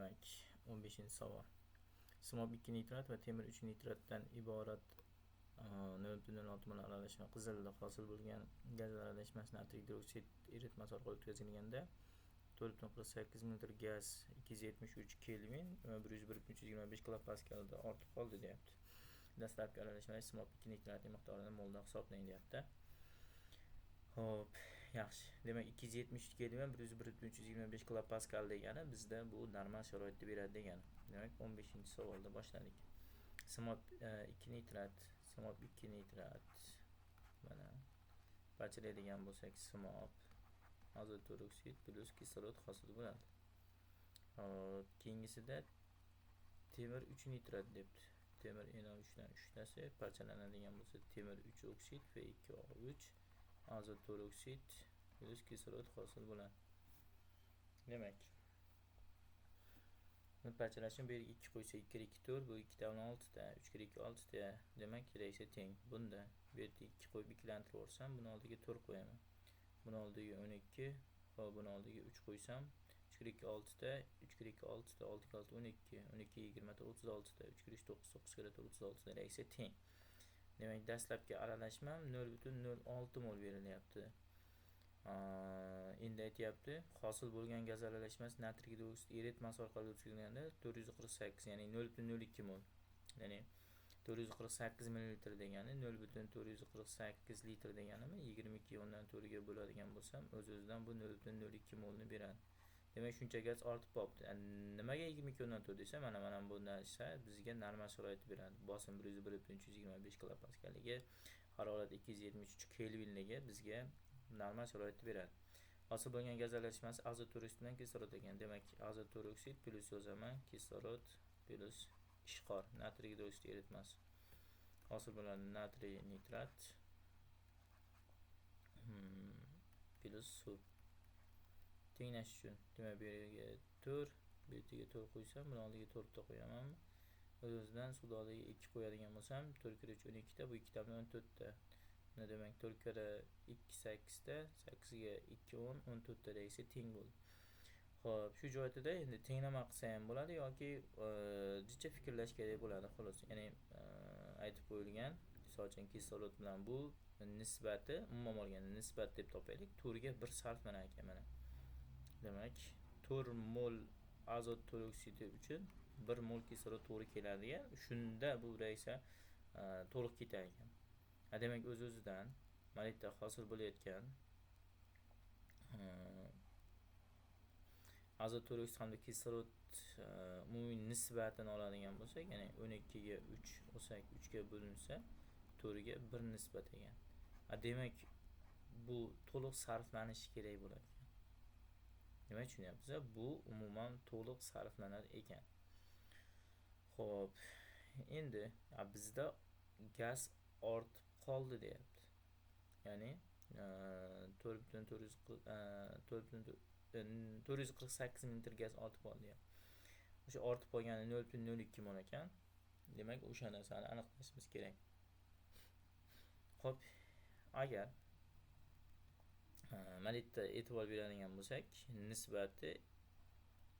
Demak, 15-savol. Simob 2 nitrat va temir 3 nitratdan iborat 0,06 mol aralashma qizilda hosil bo'lgan gaz aralashmasi natriy gidroksid eritmasi orqali o'tkazilganda 4,48 ml gaz 273 kelvin va 101,325 kilopaskalda ortib qoldi deyapti. Dastlabki aralashma simob 2 nitratning miqdorini molda hisoblang deyapti. Hop, yaxshi. Demak 273 kelvin 101,325 kilopascal degani bizda bu normal sharoitda beradi degani. Demak 15-savolda boshladik. Simob 2 nitrat, simob 2 nitrat. Mana parchalaydigan bo'lsak, simob azot peroksid plus kislorod hosil bo'ladi. Hop, keyingisida temir 3 nitrat debdi. Temir NO3 dan 3 tasi parchalanadigan bo'lsa, temir 3 oksid Fe2O3 azot peroksid plus kislorod hosil bo'ladi. Demak, buni parchalashni bu yerga 2 qo'ysa 2 2 4, bu 2 dan 6 ta, 3 2 6 ta, demak esa teng. Bunda bu yerga 2 qo'yib ikkilantirib o'rsam, buni oldiga 4 qo'yaman. Buni oldiga 12, va buni oldiga 3 qo'ysam, 3 2 6 ta, 3 2 6 ta, 6 6 12, 12 20 ta 36 ta, 3 9 9 9 36 ta esa teng. Demak, dastlabki aralashma 0,06 mol berilyapti. Endi aytyapti, hosil bo'lgan gaz aralashmasi natriy gidroksid eritmasi orqali o'tkazilganda 448, ya'ni 0,02 mol. Ya'ni 448 ml degani 0,448 litr deganimi? 22/4 ga bo'ladigan bo'lsam, o'z-o'zidan bu 0,02 molni beradi. Demak, shuncha gaz ortib qolibdi. Nimaga 22/4 desa, mana bu narsa bizga normal sharoitni beradi. Bosim 101,325 kilopaskalga, harorat 273 kelvinligi bizga normal sharoitni beradi. Hosil bo'lgan gaz aralashmasi azot peroksid bilan kislorod ekan. Demak, azot peroksid plus yozaman, kislorod plus ishqor, natriy gidroksid eritmasi. Hosil bo'lgan natriy nitrat plus suv. Tenglash uchun, demak bu yerga 4, bu yerga 4 qo'ysam, buni oldiga 4 ta qo'yamanmi? O'z-o'zidan suvni oldiga 2 qo'yadigan bo'lsam, 4 kira 3 12 ta, bu 2 ta bilan 14 ta. Demak 4 kira 2 8 ta, 8 ga 2 10, 14 ta esa teng bo'ldi. Xo'p, shu joyda endi tenglama qilsa ham bo'ladi yoki jicha fikrlash kerak bo'ladi, xolos. Ya'ni aytib qo'yilgan, masalan, kislorod bilan bu nisbati, umuman olganda nisbat deb topaylik, 4 ga 1 sarflanar ekan mana. Demak, 4 mol azot peroksidi uchun 1 mol kislorod to'g'ri keladi. Shunda bu esa to'liq ketar ekan. Demak, o'z-o'zidan mana yerda hosil bo'layotgan azot peroksid hamda kislorod umumiy nisbatini oladigan bo'lsak, ya'ni 12 ga 3 olsak, 3 ga bo'linsa 4 ga 1 nisbat ekan. Demak, bu to'liq sarflanishi kerak bo'ladi. Nima tushunyapsiz? Bu umuman to'liq sarflanar ekan. Xo'p, endi bizda gaz ortib qoldi deyapti. Ya'ni 448 ml gaz ortib qoldi. O'sha ortib qolgani 0,02 mol ekan. Demak, o'sha narsani aniqlashimiz kerak. Xo'p, agar mana yerda e'tibor beradigan bo'lsak, nisbati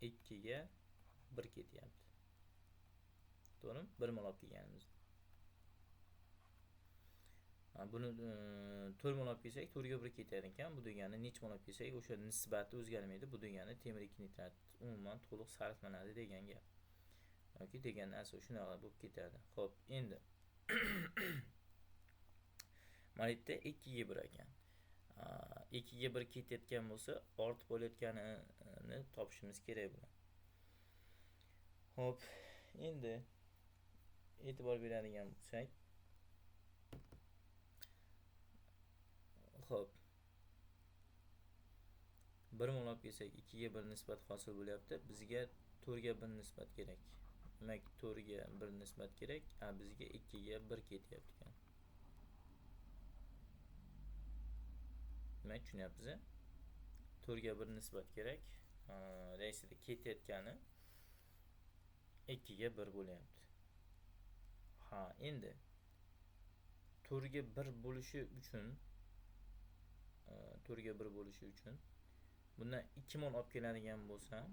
2 ga 1 ketyapti. To'g'rimi? 1 mol olib kelganimiz. Buni 4 mol olib kelsak, 4 ga 1 ketar ekan. Bu degani necha mol olib kelsak, o'sha nisbati o'zgarmaydi. Bu degani temir 2 nitrat umuman to'liq sarflanadi degan gap. Yoki degan narsa shunaqa bo'lib ketadi. Xo'p, endi mana yerda 2 ga 1 ekan. 2 ga 1 ketayotgan bo'lsa, ortib bo'layotganini topishimiz kerak bo'ladi. Xo'p, endi e'tibor beradigan bo'lsak, xo'p, 1 mol olib kelsak 2 ga 1 nisbat hosil bo'lyapti. Bizga 4 ga 1 nisbat kerak. Demak, 4 ga 1 nisbat kerak, bizga 2 ga 1 ketyapti ekan. Demak, tushunyapsiz? 4 ga 1 nisbat kerak. Raisida ketayotgani 2 ga 1 bo'lyapti. Endi 4 ga 1 bo'lishi uchun 4 ga 1 bo'lishi uchun bundan 2 mol olib keladigan bo'lsam,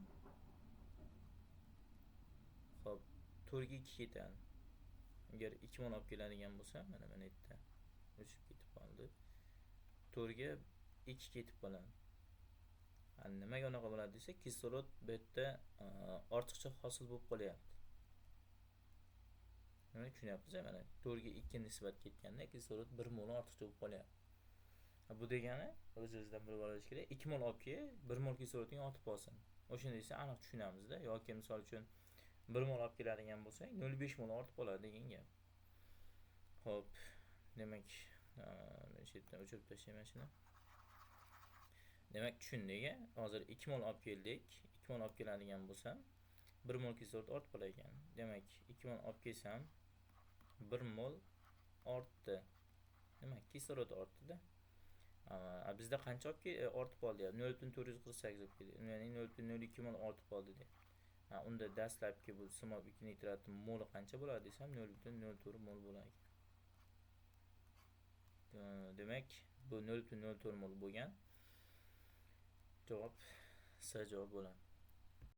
Xo'p, 4 ga 2 ketadi. Agar 2 mol olib keladigan bo'lsa, mana bu yerda o'chib ketib qoldi. 4 ga 2 ketib qoladi. Nimaga unaqa bo'ladi desa, kislorod bu yerda ortiqcha hosil bo'lib qolyapti. Nima tushunyapsiz? Mana 4 ga 2 nisbat ketganda kislorod 1 mol ortiqcha bo'lib qolyapti. Bu degani o'z-o'zidan bilib olish kerak. 2 mol olib kel, 1 mol kislorodning ortib qolsin. O'shanda esa aniq tushunamizda. Yoki misol uchun 1 mol olib keladigan bo'lsak, 0.5 mol ortib qoladi degan gap. Xo'p, demak, men shu yerdan o'chirib tashlayman shuni. Demak, tushundik. Hozir 2 mol olib keldik. 2 mol olib keladigan bo'lsam, 1 mol kislorod ortib qolar ekan. Demak, 2 mol olib kelsam, 1 mol ortdi. Demak, kislorod ortdi-da. Bizda qancha ortib qoldi? 0.448 olib keldi. Ya'ni 0.02 mol ortib qoldi deydi. Unda dastlabki bu simol 2 nitratning moli qancha bo'ladi desam, 0.04 mol bo'ladi. Demak, bu 0.04 mol bo'lgan. Javob C javob bo'ladi.